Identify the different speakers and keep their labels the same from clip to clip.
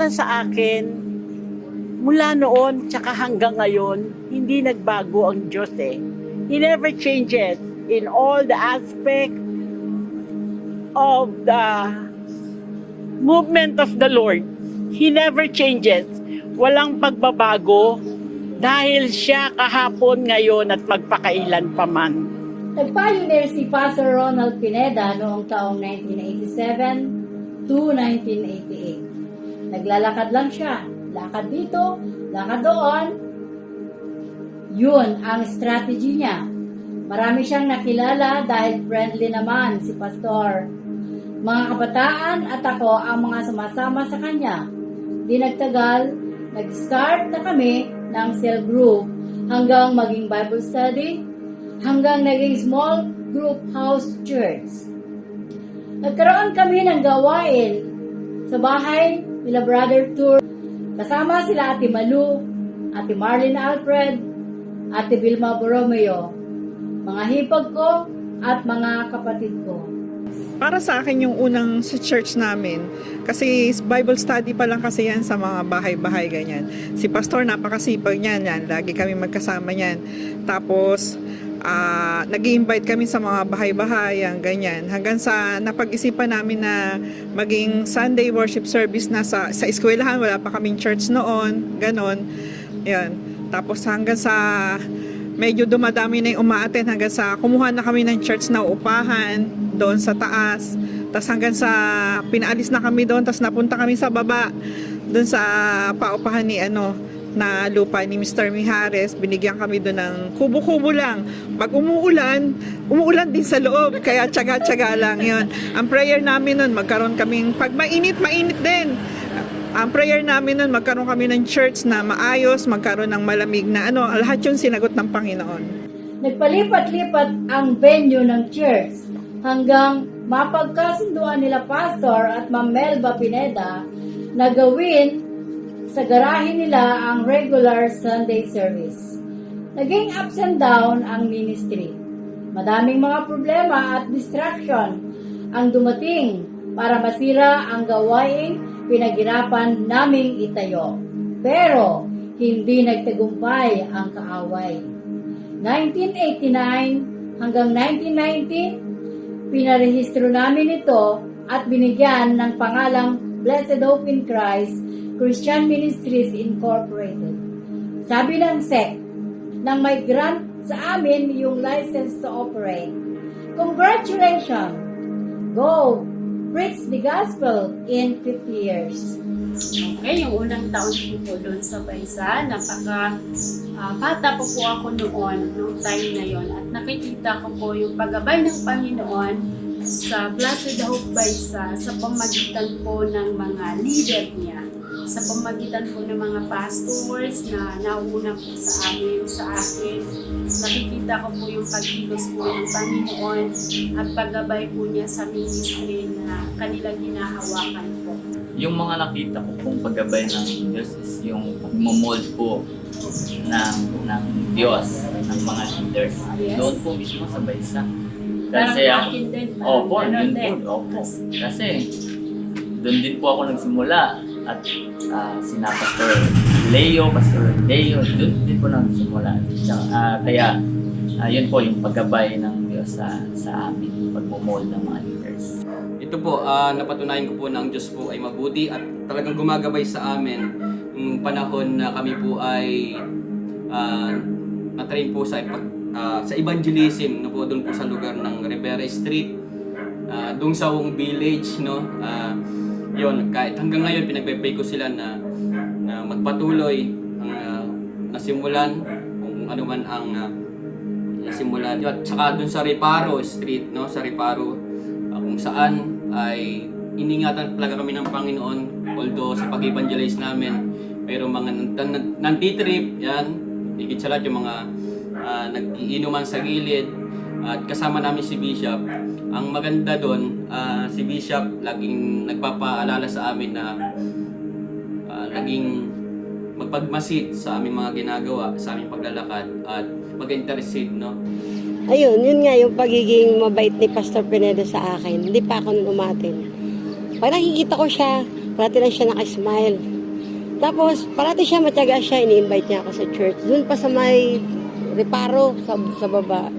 Speaker 1: para sa akin, mula noon tsaka hanggang ngayon, hindi nagbago ang Diyos eh. He never changes in all the aspect of the movement of the Lord. He never changes. Walang pagbabago dahil siya kahapon, ngayon at magpakailan pa man.
Speaker 2: Nag-pioneer si Pastor Ronald Pineda noong taong 1987 to 1988. Naglalakad lang siya. Lakad dito, lakad doon. Yun ang strategy niya. Marami siyang nakilala dahil friendly naman si Pastor. Mga kabataan at ako ang mga sumasama sa kanya. Di nagtagal, nag-start na kami ng cell group hanggang maging Bible study, hanggang naging small group house church. Nagkaroon kami ng gawain sa bahay nila Brother Tour. Kasama sila Ate Malu, Ate Marlene Alfred, Ate Vilma Borromeo, mga hipag ko at mga kapatid ko.
Speaker 3: Para sa akin yung unang sa church namin, kasi Bible study pa lang kasi yan sa mga bahay-bahay ganyan. Si Pastor napakasipag niyan, yan. Lagi kami magkasama niyan. Tapos, nag-i-invite kami sa mga bahay-bahay, yan, ganyan. Hanggang sa napag-isipan namin na maging Sunday worship service na sa eskwelahan, wala pa kaming church noon, ganon. Yan. Tapos hanggang sa medyo dumadami na yung umaattend hanggang sa kumuha na kami ng church na upahan doon sa taas. Tapos hanggang sa pinaalis na kami doon, tapos napunta kami sa baba doon sa paupahan ni na lupa ni Mr. Mijares. Binigyan kami doon ng kubo-kubo lang. Pag umuulan din sa loob, kaya tsaga-tsaga lang yon. Ang prayer namin noon, magkaroon kaming, pag mainit din. Ang prayer namin nun, magkaroon kami ng church na maayos, magkaroon ng malamig na lahat yun sinagot ng Panginoon.
Speaker 2: Nagpalipat-lipat ang venue ng church hanggang mapagkasunduan nila Pastor at Ma'am Melba Pineda na gawin sa garahe nila ang regular Sunday service. Naging ups and down ang ministry. Madaming mga problema at distraction ang dumating para masira ang gawaing pinaghirapan naming itayo. Pero, hindi nagtagumpay ang kaaway. 1989 hanggang 1990, pinarehistro namin ito at binigyan ng pangalang Blessed Hope in Christ Christian Ministries Incorporated. Sabi ng SEC, nang may grant sa amin yung license to operate. Congratulations! Go! Preach the gospel in 50 years.
Speaker 4: Okay, yung unang taon ko po doon sa Baysa, bata po ako noon, noong time na yon, at nakikita ko po yung paggabay ng Panginoon sa Blessed Hope Baysa sa pamagitan po ng mga leader niya, sa pamagitan po ng mga pastors na nauna po sa akin. Nakikita ko po yung pagkilos po ng Panginoon at paggabay po niya sa ministry na kanilang hinahawakan po.
Speaker 5: Yung mga nakita ko pong paggabay ng Diyos is yung pagmumold po ng Diyos, ng mga leaders.
Speaker 4: Yes.
Speaker 5: Doon po mismo sa Baysa.
Speaker 4: Kasi akin din.
Speaker 5: Opo, yun po. Opo. Kasi doon din po ako nagsimula at sina Pastor Leo, doon din po nagsimula. Kaya yun po yung paggabay ng Diyos sa amin, pagmumold ng mga leaders.
Speaker 6: Ito po, napatunayan ko po na ang Diyos po ay mabuti at talagang gumagabay sa amin yung panahon na kami po ay na-train po sa evangelism, no po, doon po sa lugar ng Rivera Street, doon sa Wong Village, no. Yun, kahit hanggang ngayon pinagpe-pray ko sila na magpatuloy ang nasimulan, kung ano man ang nasimulan. At saka doon sa Reparo Street, no, sa Reparo, kung saan ay iningatan talaga kami ng Panginoon, although sa pag-evangelize namin, pero mga nantitrip, yan, higit sa lahat yung mga nag-iinuman sa gilid, at kasama namin si Bishop. Ang maganda doon, si Bishop laging nagpapaalala sa amin na laging magpagmasid sa aming mga ginagawa, sa aming paglalakad, at mag-intercede, no?
Speaker 7: Ayun, yun nga yung pagiging mabait ni Pastor Pineda sa akin. Hindi pa ako nun umatin. Pag nakikita ko siya, parati lang siya nakasmile. Tapos, parati siya, matyaga siya, ini-invite niya ako sa church. Doon pa sa may reparo, sa baba.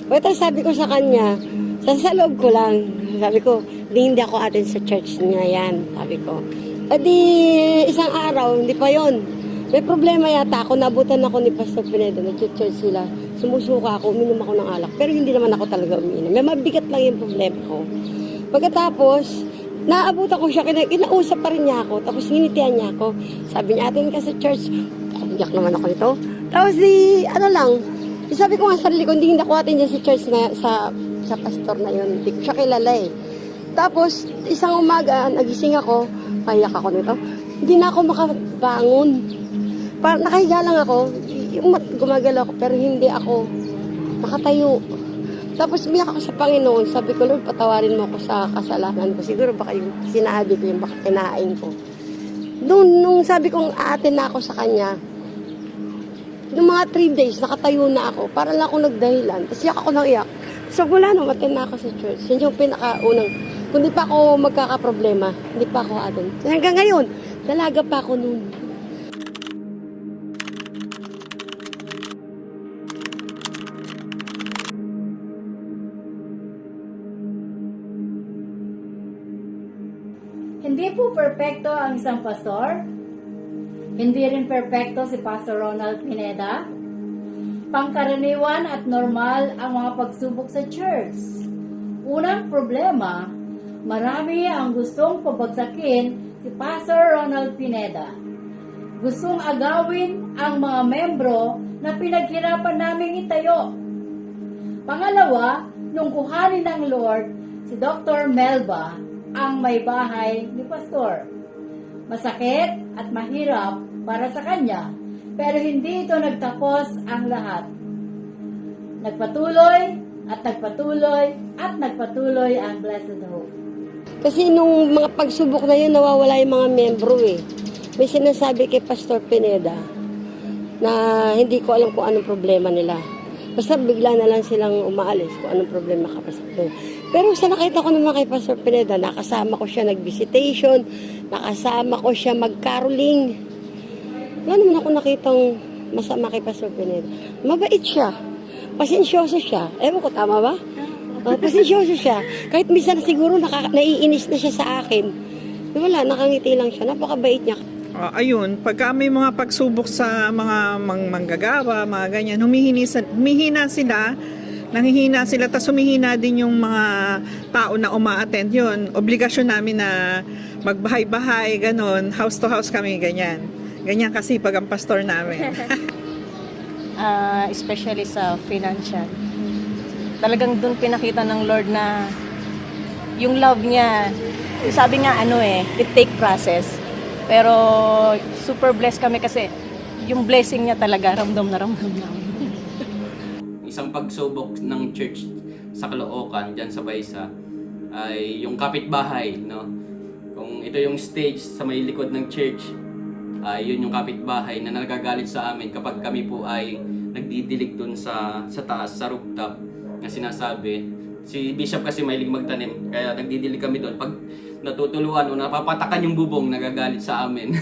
Speaker 7: Pagkatapos sabi ko sa kanya, sa loob ko lang, sabi ko, hindi ako atin sa church niya yan, sabi ko. Di isang araw, hindi pa yon. May problema yata ako, nabutan ako ni Pastor Pineda, nag-church sila. Sumusuka ako, uminom ako ng alak, pero hindi naman ako talaga uminom. May mabigat lang yung problema ko. Pagkatapos, naabutan ko siya, kinausap pa rin niya ako, tapos nginitian niya ako. Sabi niya, atin ka sa church. Kabiyak naman ako nito. Tapos sabi ko nga sa sarili ko, hindi ako atin dyan sa church na, sa pastor na yun. Hindi ko siya kilala eh. Tapos, isang umaga, nagising ako, payak ako nito. Hindi na ako makabangon. Parang nakahiga lang ako, gumagalaw ako, pero hindi ako nakatayo. Tapos umiyak ako sa Panginoon. Sabi ko, Lord, patawarin mo ako sa kasalanan ko. Siguro baka yung sinabi ko, yung baka kinain ko. Nung sabi kong aatin na ako sa kanya, nung mga 3 days, nakatayo na ako. Para lang ako nagdahilan. Tapos iyak ako nang iyak. So wala no, matin na ako sa church. Yan yung pinakaunang. Kung di pa ako magkakaproblema, hindi pa ako atin. Hanggang ngayon, dalaga pa ako noon.
Speaker 2: Hindi po perpekto ang isang pastor. Hindi rin perpekto si Pastor Ronald Pineda. Pangkaraniwan at normal ang mga pagsubok sa church. Unang problema, marami ang gustong pabagsakin si Pastor Ronald Pineda. Gustong agawin ang mga membro na pinaghirapan naming itayo. Pangalawa, nung kuhanin ng Lord, si Dr. Melba ang may bahay ni Pastor. Masakit at mahirap para sa kanya, pero hindi ito nagtapos ang lahat. Nagpatuloy at nagpatuloy at nagpatuloy ang Blessed Hope.
Speaker 7: Kasi nung mga pagsubok na yun, nawawala yung mga membro eh. May sinasabi kay Pastor Pineda na hindi ko alam kung anong problema nila. Basta bigla na lang silang umaalis kung anong problema ka Pastor Pineda. Pero sa nakita ko naman kay Pastor Pineda, nakasama ko siya nag-visitation, nakasama ko siya mag-caroling. Wala naman ako nakitang masama kay Pastor Pineda. Mabait siya. Pasensyoso siya. Ewan ko, tama ba? Pasensyoso siya. Kahit minsan siguro naiinis na siya sa akin. Wala, nakangiti lang siya. Napakabait niya.
Speaker 3: Ayun, pagka may mga pagsubok sa mga manggagawa, mga ganyan, humihina sila, nanghihina sila, tas humihina din yung mga tao na uma-attend yun. Obligasyon namin na magbahay-bahay, ganon, house to house kami, ganyan. Ganyan kasi pag ang pastor namin.
Speaker 8: Especially sa financial. Talagang doon pinakita ng Lord na yung love niya, sabi nga it take process. Pero super blessed kami kasi yung blessing niya talaga, ramdam na namin.
Speaker 6: Isang pagsubok ng church sa Caloocan, dyan sa Baysa, ay yung kapitbahay, no? Kung ito yung stage sa may likod ng church, yun yung kapitbahay na nagagalit sa amin kapag kami po ay nagdidilig dun sa taas, sa rooftop, na sinasabi. Si Bishop kasi mahilig magtanim, kaya nagdidilig kami doon. Pag natutuluan o napapatakan yung bubong, nagagalit sa amin.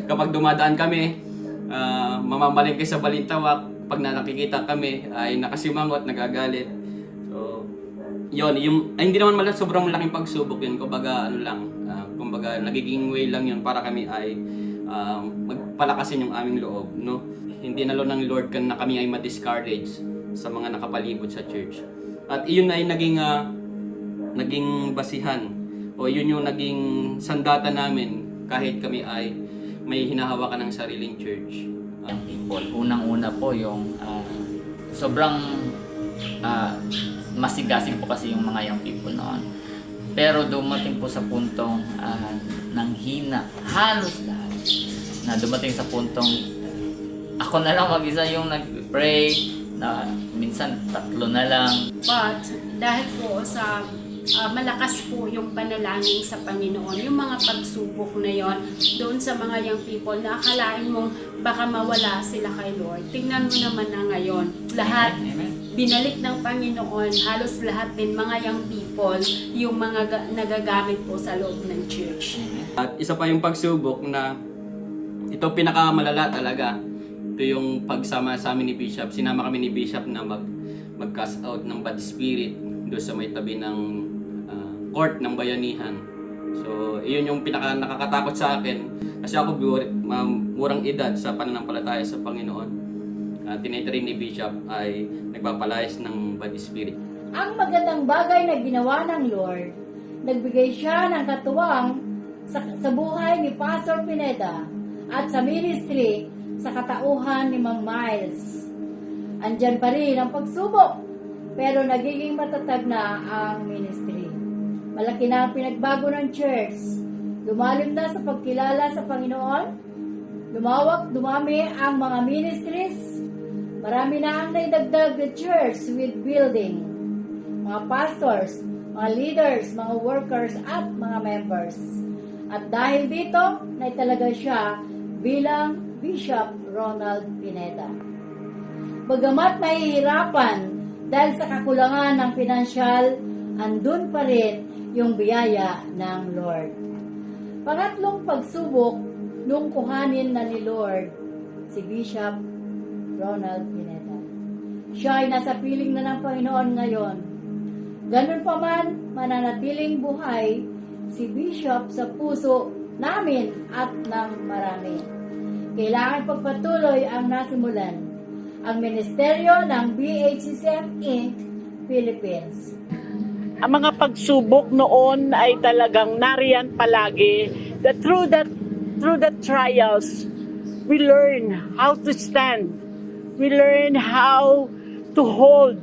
Speaker 6: Kapag dumadaan kami, mamamalengke sa Balintawak, pag nakikita kami ay nakasimangot, nagagalit. So, yun, hindi naman sobrang malaking pagsubok yun. Kumbaga, kumbaga, nagiging way lang yun para kami ay magpalakasin yung aming loob, no? Hindi nalo ng Lord na kami ay ma-discourage sa mga nakapalibot sa church. At iyon ay naging basihan, o yun yung naging sandata namin kahit kami ay may hinahawakan ng sariling church.
Speaker 5: People. Unang-una po yung sobrang masigasig po kasi yung mga young people noon. Pero dumating po sa puntong nanghina halos lahat. Na dumating sa puntong ako na lang mag-isa yung nag-pray, na minsan 3 na lang.
Speaker 4: But dahil po sa malakas po yung panalangin sa Panginoon, yung mga pagsubok na yon doon sa mga young people na akalain mong baka mawala sila kay Lord. Tingnan mo naman na ngayon, lahat binalik ng Panginoon, halos lahat din mga young people, yung mga nagagamit po sa loob ng church.
Speaker 6: At isa pa yung pagsubok na ito pinakamalala talaga. Ito yung pagsama sa amin ni Bishop. Sinama kami ni Bishop na mag-cast out ng bad spirit doon sa may tabi ng court ng bayanihan. So, iyon yung pinaka nakakatakot sa akin. Kasi ako murang edad sa pananampalataya sa Panginoon. Tinitry ni Bishop ay nagpapalayas ng bad spirit.
Speaker 2: Ang magandang bagay na ginawa ng Lord, nagbigay siya ng katuwang sa buhay ni Pastor Pineda at sa ministry sa katauhan ni Mang Miles. Andyan pa rin ang pagsubok, pero nagiging matatag na ang ministry. Malaki na ang pinagbago ng church. Lumalim na sa pagkilala sa Panginoon. Dumami ang mga ministries. Marami na ang naidagdag the church with building. Mga pastors, mga leaders, mga workers, at mga members. At dahil dito, naitalaga siya bilang Bishop Ronald Pineda. Bagamat mahihirapan dahil sa kakulangan ng pinansyal, andun pa rin yung biyaya ng Lord. Pangatlong pagsubok nung kuhanin na ni Lord si Bishop Ronald Pineda. Siya ay nasa piling na ng Panginoon ngayon. Ganun pa man, mananatiling buhay si Bishop sa puso namin at ng marami. Kailangan pagpatuloy ang nasimulan, ang ministeryo ng BHCCM Inc. Philippines.
Speaker 1: Ang mga pagsubok noon ay talagang nariyan palagi, that through the trials, we learn how to stand. We learn how to hold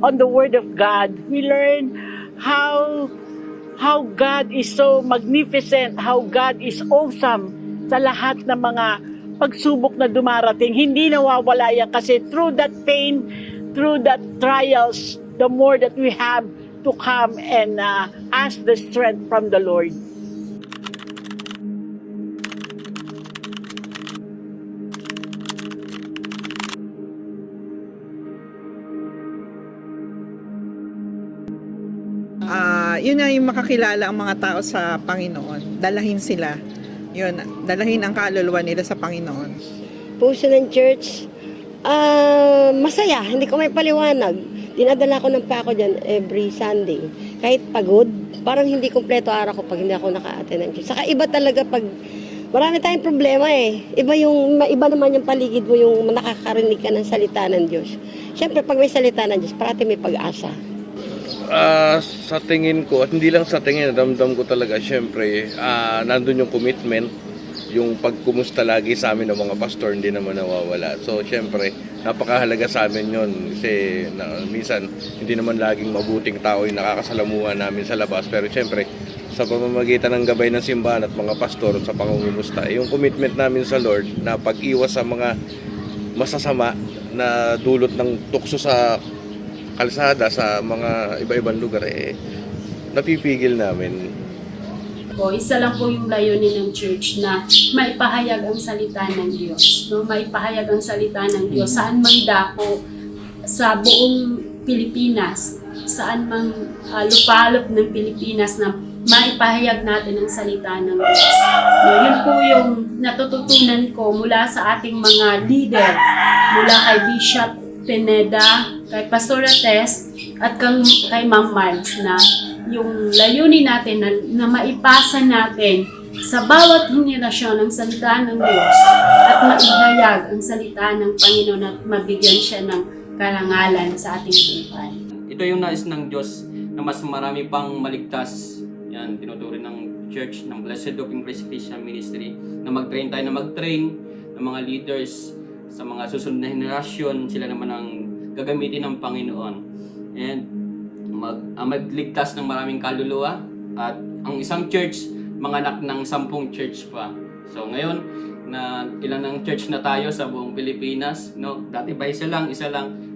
Speaker 1: on the Word of God. We learn how God is so magnificent, how God is awesome sa lahat ng mga pagsubok na dumarating. Hindi nawawala yan kasi through that pain, through that trials, the more that we have to come and ask the strength from the Lord.
Speaker 3: Yun na yung makakilala ang mga tao sa Panginoon. Dalahin sila. Yun, dalahin ang kaluluwa nila sa Panginoon.
Speaker 7: Puso ng church, masaya, hindi ko may paliwanag. Dinadala ko ng pako dyan every Sunday. Kahit pagod, parang hindi kompleto araw ko pag hindi ako naka-attend ng church. Saka iba talaga pag marami tayong problema eh. Iba naman yung paligid mo, yung nakakarinig ka ng salita ng Diyos. Siyempre, pag may salita ng Diyos, parati may pag-asa.
Speaker 9: Sa tingin ko, at hindi lang sa tingin, ramdam ko talaga, syempre, nandun yung commitment, yung pagkumusta lagi sa amin ng mga pastor, hindi naman nawawala. So, syempre, napakahalaga sa amin yun. Kasi, minsan, hindi naman laging mabuting tao yung nakakasalamuhan namin sa labas. Pero, syempre, sa pamamagitan ng gabay ng simbahan at mga pastor sa pangungumusta, yung commitment namin sa Lord na pag-iwas sa mga masasama na dulot ng tukso sa kalsada sa mga iba-ibang lugar, napipigil namin.
Speaker 4: Isa lang po yung layunin ng church na maipahayag ang salita ng Diyos. No? Maipahayag ang salita ng Diyos saan man dako sa buong Pilipinas, saan mang lupalop ng Pilipinas na maipahayag natin ang salita ng Diyos. No, yun po yung natututunan ko mula sa ating mga leader, mula kay Bishop Pineda, kay Pastor Ates, at kay Ma'am Miles, na yung layunin natin na maipasa natin sa bawat henerasyon ang salita ng Diyos at maihayag ang salita ng Panginoon at mabigyan siya ng karangalan sa ating buhay.
Speaker 6: Ito yung nais ng Diyos na mas marami pang maligtas. Yan, tinuturing ng church, ng Blessed Hope in Christ Christian Ministry, na mag-train tayo, na mag-train ng mga leaders sa mga susunod na henerasyon. Sila naman ang gagamitin ng Panginoon. And magligtas ng maraming kaluluwa. At ang isang church, manganak ng 10 church pa. So ngayon, na ilan ang church na tayo sa buong Pilipinas, no? Dati ba isa lang,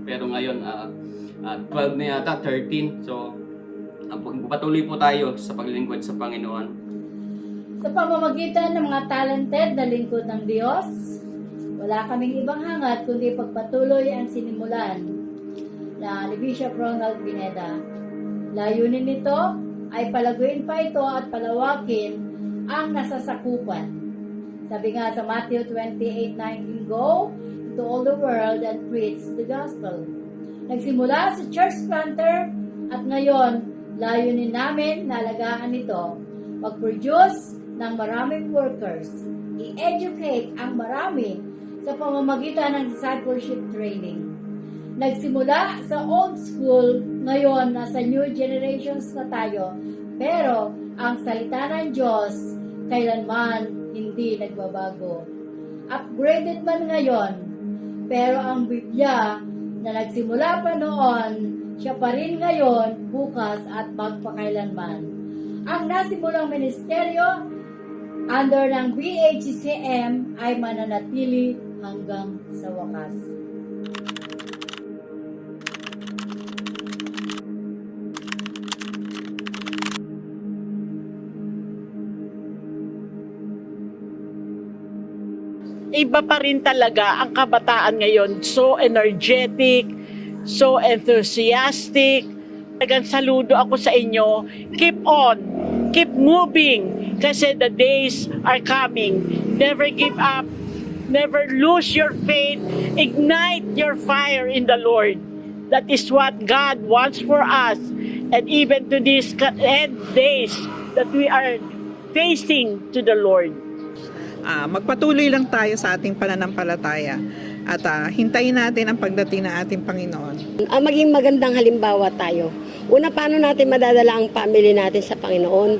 Speaker 6: pero ngayon 12 na yata, 13. So patuloy po tayo sa paglilingkod sa Panginoon.
Speaker 2: Sa pamamagitan ng mga talented na lingkod ng Diyos, wala kaming ibang hangat kundi pagpatuloy ang sinimulan na ni Bishop Ronald Pineda. Layunin nito ay palaguin pa ito at palawakin ang nasasakupan. Sabi nga sa Matthew 28:19, "Go to all the world and preach the gospel." Nagsimula sa church planter at ngayon, layunin namin na alagaan ito, mag-produce ng maraming workers, i-educate ang marami sa pamamagitan ng discipleship training. Nagsimula sa old school, ngayon nasa new generations na tayo, pero ang salita ng Diyos kailanman hindi nagbabago. Upgraded man ngayon, pero ang Biblia na nagsimula pa noon, siya pa rin ngayon, bukas at magpakailanman. Ang nasimulang ministeryo under ng BHCM ay mananatili hanggang sa wakas.
Speaker 1: Iba pa rin talaga ang kabataan ngayon. So energetic, so enthusiastic. Talagang saludo ako sa inyo. Keep on, keep moving, kasi the days are coming. Never give up, never lose your faith. Ignite your fire in the Lord. That is what God wants for us. And even to these end days that we are facing to the Lord.
Speaker 3: Magpatuloy lang tayo sa ating pananampalataya at hintayin natin ang pagdating ng ating Panginoon.
Speaker 7: Maging magandang halimbawa tayo. Una, paano natin madadala ang family natin sa Panginoon?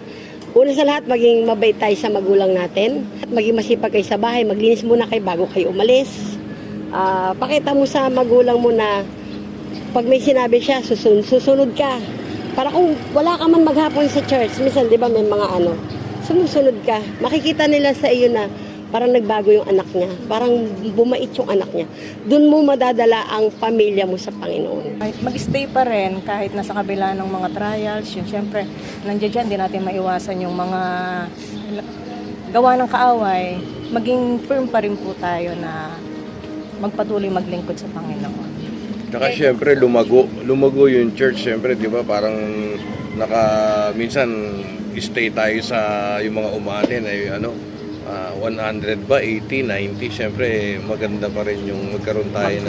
Speaker 7: Una sa lahat, maging mabait tayo sa magulang natin. At maging masipag kayo sa bahay. Maglinis muna kayo bago kayo umalis. Pakita mo sa magulang mo na pag may sinabi siya, susunod ka. Para kung wala ka man maghapon sa church, minsan di ba may mga sumusunod ka. Makikita nila sa iyo na parang nagbago yung anak niya. Parang bumait yung anak niya. Doon mo madadala ang pamilya mo sa Panginoon.
Speaker 8: Mag-stay pa rin kahit nasa kabila ng mga trials. Yun, syempre, nandiyan dyan, di natin maiwasan yung mga gawa ng kaaway. Maging firm pa rin po tayo na magpatuloy maglingkod sa Panginoon.
Speaker 9: Tsaka syempre lumago yung church, syempre, di ba? Parang minsan stay tayo sa yung mga umatin ay 100 ba, 80, 90, syempre maganda pa rin yung magkaroon tayo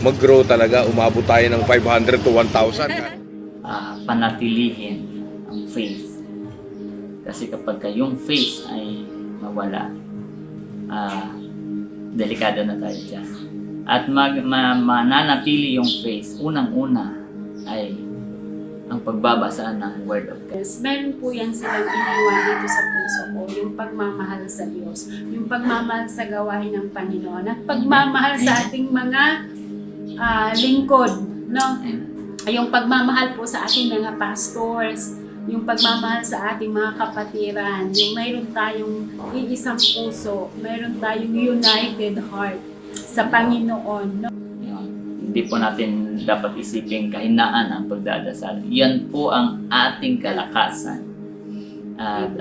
Speaker 9: mag-grow talaga, umabot tayo ng 500 to 1,000.
Speaker 5: Panatilihin ang faith. Kasi kapag yung faith ay mawala, delikado na tayo dyan. At mananatili yung faith, unang-una ay ang pagbabasa ng Word of God.
Speaker 4: Yes, meron po yan silang iniwan dito sa puso ko, yung pagmamahal sa Diyos, yung pagmamahal sa gawain ng Panginoon, at pagmamahal sa ating mga lingkod, no? Yung pagmamahal po sa ating mga pastors, yung pagmamahal sa ating mga kapatiran, yung mayroon tayong iisang puso, mayroon tayong united heart sa Panginoon, no?
Speaker 5: Hindi po natin dapat isipin kahinaan ang pagdadasal. Yan po ang ating kalakasan. At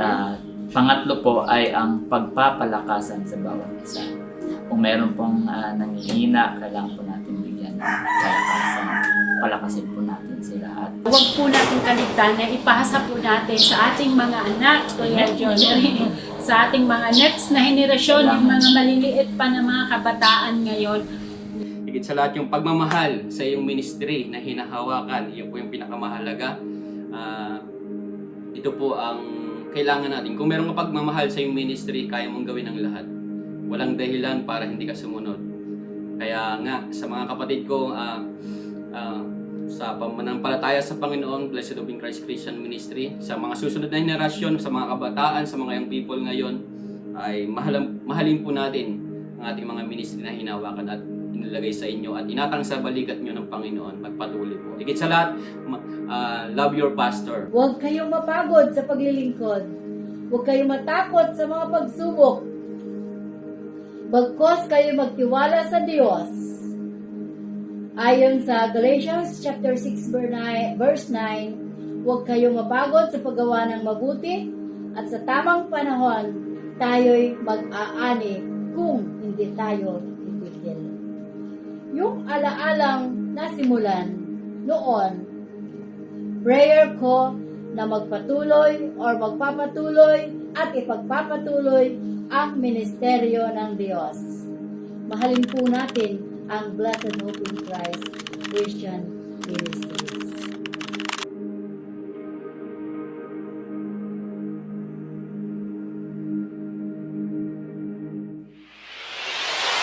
Speaker 5: pangatlo po ay ang pagpapalakasan sa bawat isa. Kung meron pong nanghihina, kailangan po natin bigyan ng kalakasan. Palakasin po natin sila. At
Speaker 4: huwag po natin kaligtan na ipasa po natin sa ating mga anak, sa ating mga next na henerasyon, yung mga maliliit pa na mga kabataan ngayon.
Speaker 6: Higit sa lahat yung pagmamahal sa iyong ministry na hinahawakan, yun po yung pinakamahalaga. Ito po ang kailangan natin. Kung meron ka pagmamahal sa iyong ministry, kaya mong gawin ang lahat. Walang dahilan para hindi ka sumunod. Kaya nga, sa mga kapatid ko, sa pananampalataya sa Panginoon, Blessed Hope in Christ Christian Ministry, sa mga susunod na henerasyon, sa mga kabataan, sa mga young people ngayon, ay mahalin po natin ang ating mga ministry na hinawakan at inilagay sa inyo at inatang sa balikat nyo ng Panginoon. Magpatuloy po. Higit sa lahat, love your pastor.
Speaker 2: Huwag kayong mapagod sa paglilingkod. Huwag kayong matakot sa mga pagsubok. Bagkus kayo magtiwala sa Diyos. Ayon sa Galatians chapter 6 verse 9, huwag kayong mapagod sa paggawa ng mabuti at sa tamang panahon tayo'y mag-aani kung hindi tayo titigil. Yung alaalang nasimulan noon, prayer ko na magpatuloy or magpapatuloy at ipagpapatuloy ang ministeryo ng Diyos. Mahalin po natin ang Blessed Hope in Christ Christian Ministries.